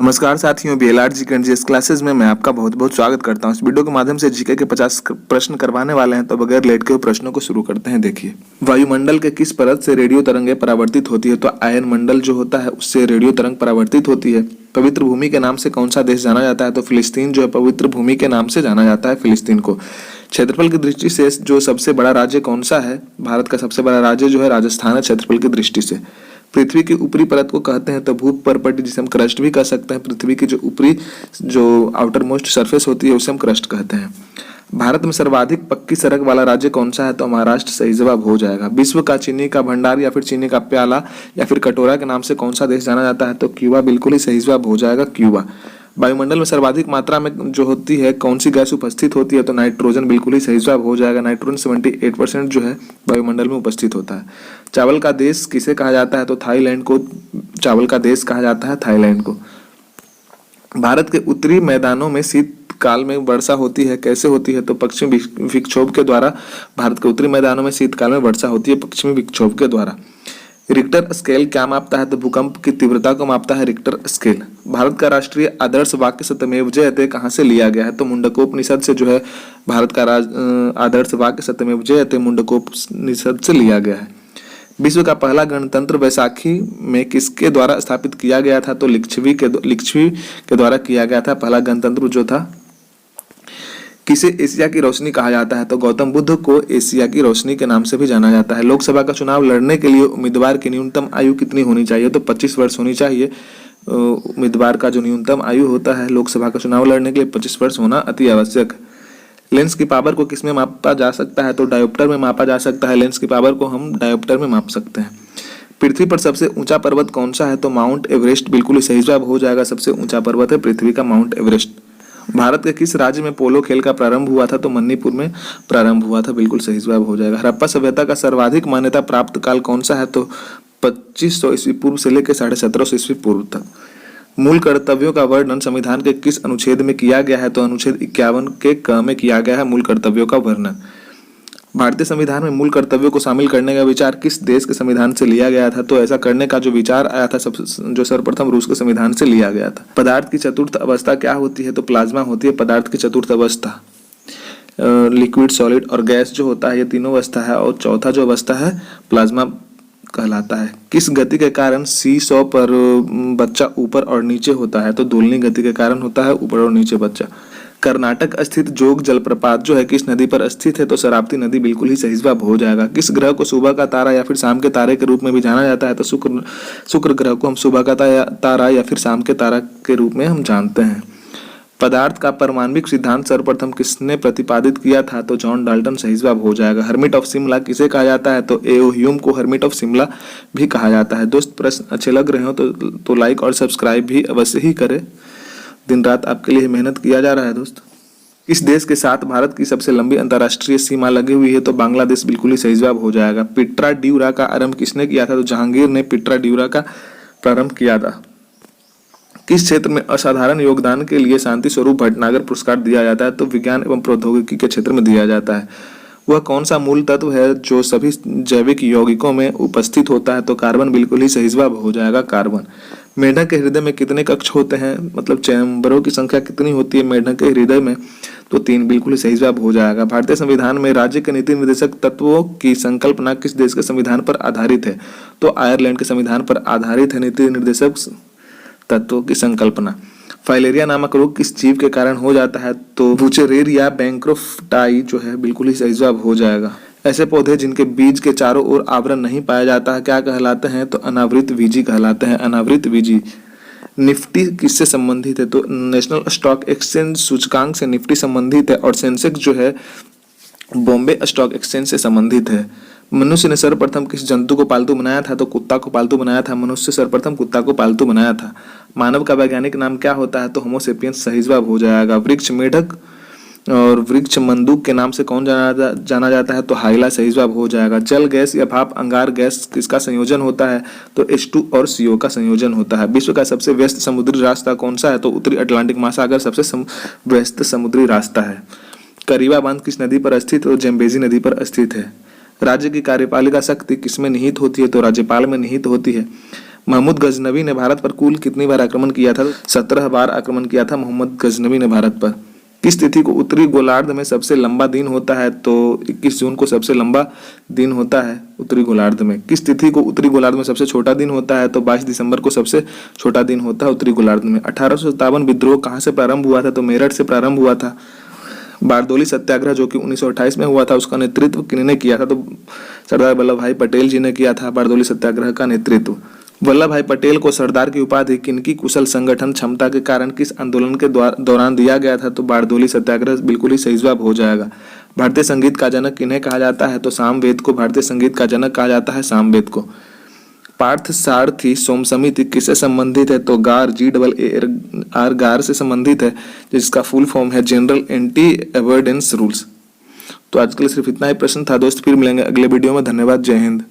नमस्कार साथियों, BLR GK and GS classes में मैं आपका बहुत बहुत स्वागत करता हूं। इस वीडियो के माध्यम से जीके के 50 प्रश्न करवाने वाले हैं, तो बगैर लेट के हुए प्रश्नों को शुरू करते हैं। देखिए, वायुमंडल के किस परत से रेडियो तरंगें परावर्तित होती है? तो आयन मंडल जो होता है उससे रेडियो तरंग परावर्तित होती है। पवित्र भूमि के नाम से कौन सा देश जाना जाता है? तो फिलिस्तीन जो है पवित्र भूमि के नाम से जाना जाता है फिलिस्तीन को। क्षेत्रफल की दृष्टि से जो सबसे बड़ा राज्य कौन सा है? भारत का सबसे बड़ा राज्य जो है राजस्थान है, क्षेत्रफल की दृष्टि से। पृथ्वी की ऊपरी परत को कहते हैं तो भूपर्पट, जिसे हम क्रस्ट भी कह सकते हैं। पृथ्वी की जो ऊपरी जो आउटर मोस्ट सरफेस होती है उसे हम क्रस्ट कहते हैं। भारत में सर्वाधिक पक्की सड़क वाला राज्य कौन सा है? तो महाराष्ट्र सही जवाब हो जाएगा। विश्व का चीनी का भंडार या फिर चीनी का प्याला या फिर कटोरा के नाम से कौन सा देश जाना जाता है? तो क्यूबा बिल्कुल ही सही जवाब हो जाएगा, क्यूबा। वायुमंडल में सर्वाधिक मात्रा में जो होती है कौन सी गैस उपस्थित होती है? तो नाइट्रोजन बिल्कुल ही सही जवाब हो जाएगा। नाइट्रोजन 78% जो है वायुमंडल में उपस्थित होता है। चावल का देश किसे कहा जाता है? तो थाईलैंड को चावल का देश कहा जाता है, थाईलैंड को। भारत के उत्तरी मैदानों में शीतकाल में वर्षा होती है, कैसे होती है? तो पश्चिमी विक्षोभ के द्वारा। भारत के उत्तरी मैदानों में शीतकाल में वर्षा होती है पश्चिमी विक्षोभ के द्वारा। रिक्टर स्केल क्या मापता है? तो भूकंप की तीव्रता को मापता है रिक्टर स्केल। भारत का राष्ट्रीय आदर्श वाक्य सत्यमेव जयते कहाँ से लिया गया है? तो मुंडकोपनिषद से जो है भारत का आदर्श वाक्य सत्यमेव जयते मुंडकोपनिषद से लिया गया है। विश्व का पहला गणतंत्र वैशाखी में किसके द्वारा स्थापित किया गया था? तो लिच्छवी के द्वारा किया गया था पहला गणतंत्र जो था। किसे एशिया की रोशनी कहा जाता है? तो गौतम बुद्ध को एशिया की रोशनी के नाम से भी जाना जाता है। लोकसभा का चुनाव लड़ने के लिए उम्मीदवार की न्यूनतम आयु कितनी होनी चाहिए? तो 25 वर्ष होनी चाहिए। उम्मीदवार का जो न्यूनतम आयु होता है लोकसभा का चुनाव लड़ने के लिए 25 वर्ष होना अति आवश्यक है। लेंस की पावर को किसमें मापा जा सकता है? तो डायोप्टर में मापा जा सकता है। लेंस की पावर को हम डायोप्टर में माप सकते हैं। पृथ्वी पर सबसे ऊंचा पर्वत कौन सा है? तो माउंट एवरेस्ट बिल्कुल ही सही जवाब हो जाएगा। सबसे ऊंचा पर्वत है पृथ्वी का माउंट एवरेस्ट। भारत के किस राज्य में पोलो खेल का प्रारंभ हुआ था? तो मणिपुर में प्रारंभ हुआ था, बिल्कुल सही जवाब हो जाएगा। हड़प्पा सभ्यता का सर्वाधिक मान्यता प्राप्त काल कौन सा है? तो 2500 ईस्वी पूर्व से लेकर 1750 ईस्वी पूर्व तक। मूल कर्तव्यों का वर्णन संविधान के किस अनुच्छेद में किया गया है? तो अनुच्छेद 51 के क में किया गया है मूल कर्तव्यों का वर्णन। भारतीय संविधान में मूल कर्तव्यों को शामिल करने का विचार किस देश के संविधान से लिया गया था? तो ऐसा करने का जो विचार आया था जो सर्वप्रथम रूस के संविधान से लिया गया था। पदार्थ की चतुर्थ अवस्था क्या होती है? तो प्लाज्मा होती है पदार्थ की चतुर्थ अवस्था। लिक्विड, सॉलिड और गैस जो होता है ये तीनों अवस्था है, और चौथा जो अवस्था है प्लाज्मा कहलाता है। किस गति के कारण सी-सॉ पर बच्चा ऊपर और नीचे होता है? तो दोलनी गति के कारण होता है ऊपर और नीचे बच्चा। कर्नाटक स्थित जोग जलप्रपात जो है किस नदी पर स्थित है? तो शरावती नदी बिल्कुल ही सही जवाब हो जाएगा। किस ग्रह को सुबह का तारा या फिर शाम के तारे के रूप में भी जाना जाता है? तो शुक्र ग्रह को हम सुबह का तारा या फिर शाम के तारा के रूप में हम जानते हैं। पदार्थ का परमाणविक सिद्धांत सर्वप्रथम किसने प्रतिपादित किया था? तो जॉन डाल्टन सही जवाब हो जाएगा। हर्मिट ऑफ शिमला किसे कहा जाता है? तो एओ ह्यूम को हर्मिट ऑफ शिमला भी कहा जाता है। दोस्त, प्रश्न अच्छे लग रहे हो तो लाइक और सब्सक्राइब भी अवश्य ही करें। दिन रात आपके लिए मेहनत किया जा रहा है दोस्त। किस देश के साथ भारत की सबसे लंबी अंतर्राष्ट्रीय सीमा लगी हुई है? तो बांग्लादेश बिल्कुल ही सही जवाब हो जाएगा। पिट्रा ड्यूरा का आरंभ किसने किया था? तो जहांगीर ने पिट्रा ड्यूरा का प्रारंभ किया था। किस क्षेत्र में असाधारण योगदान के लिए शांति स्वरूप भटनागर पुरस्कार दिया जाता है? तो विज्ञान एवं प्रौद्योगिकी के क्षेत्र में दिया जाता है। वह कौन सा मूल तत्व है जो सभी जैविक यौगिकों में उपस्थित होता है? तो कार्बन बिल्कुल ही सही जवाब हो जाएगा, कार्बन। मेढक के हृदय में कितने कक्ष होते हैं? मतलब चैम्बरों की संख्या कितनी होती है मेढक के हृदय में? तो 3 बिल्कुल ही सही जवाब हो जाएगा। भारतीय संविधान में राज्य के नीति निर्देशक तत्वों की संकल्पना किस देश के संविधान पर आधारित है? तो आयरलैंड के संविधान पर आधारित है नीति निर्देशक तत्वों की संकल्पना। फाइलेरिया नामक रोग किस जीव के कारण हो जाता है? तो बुचेरेरिया बैंक्रोफ्टाई जो है बिल्कुल ही सही जवाब हो जाएगा। ऐसे पौधे जिनके बीज के चारों ओर आवरण नहीं पाया जाता है क्या कहलाते हैं? तो अनावृत बीजी कहलाते हैं, अनावृत बीजी। निफ्टी किससे संबंधित है? तो नेशनल स्टॉक एक्सचेंज सूचकांक से निफ्टी संबंधित है, और सेंसेक्स जो है बॉम्बे स्टॉक एक्सचेंज से संबंधित है। मनुष्य ने सर्वप्रथम किस जंतु को पालतू बनाया था? तो कुत्ता को पालतू बनाया था। मनुष्य सर्वप्रथम कुत्ता को पालतू बनाया था। मानव का वैज्ञानिक नाम क्या होता है? तो होमो सेपियंस सही जवाब हो जाएगा। वृक्ष मेढक और वृक्ष मंदूक के नाम से कौन जाना जाता है? तो हाइला सही जवाब हो जाएगा। जल गैस या भाप अंगार गैस किसका संयोजन होता है? तो H2 और CO का संयोजन होता है। विश्व का सबसे व्यस्त समुद्री रास्ता कौन सा है? तो उत्तरी अटलांटिक महासागर सबसे व्यस्त समुद्री रास्ता है। करीबा बांध किस नदी पर स्थित है? तो जम्बेजी नदी पर स्थित है। राज्य की कार्यपालिका शक्ति किसमें निहित होती है? तो राज्यपाल में निहित होती है। महमूद गजनवी ने भारत पर कुल कितनी बार आक्रमण किया था? 17 बार आक्रमण किया था मोहम्मद गजनवी ने भारत पर। किस तिथि को उत्तरी गोलार्ध में सबसे लंबा दिन होता है? तो 21 जून को सबसे लंबा दिन होता है उत्तरी गोलार्ध में। किस तिथि को उत्तरी गोलार्ध में सबसे छोटा दिन होता है? तो 22 दिसंबर को सबसे छोटा दिन होता है उत्तरी गोलार्ध में। 1857 विद्रोह कहाँ से प्रारंभ हुआ था? तो मेरठ से प्रारंभ हुआ था। बारदोली सत्याग्रह जो कि 1928 में हुआ था, उसका नेतृत्व किसने किया था? तो सरदार वल्लभ भाई पटेल जी ने किया था बारदोली सत्याग्रह का नेतृत्व। वल्लभ भाई पटेल को सरदार की उपाधि किनकी कुशल संगठन क्षमता के कारण किस आंदोलन के दौरान दिया गया था? तो बारदोली सत्याग्रह बिल्कुल ही सही जवाब हो जाएगा। भारतीय संगीत का जनक किन्हें कहा जाता है? तो सामवेद को भारतीय संगीत का जनक कहा जाता है, सामवेद को। पार्थ सारथी सोम समिति किससे संबंधित है? तो गार GAAR गार से संबंधित है, जिसका फुल फॉर्म है जनरल एंटी एवॉइडेंस रूल्स। तो आज के लिए सिर्फ इतना ही प्रश्न था दोस्त, फिर मिलेंगे अगले वीडियो में। धन्यवाद, जय हिंद।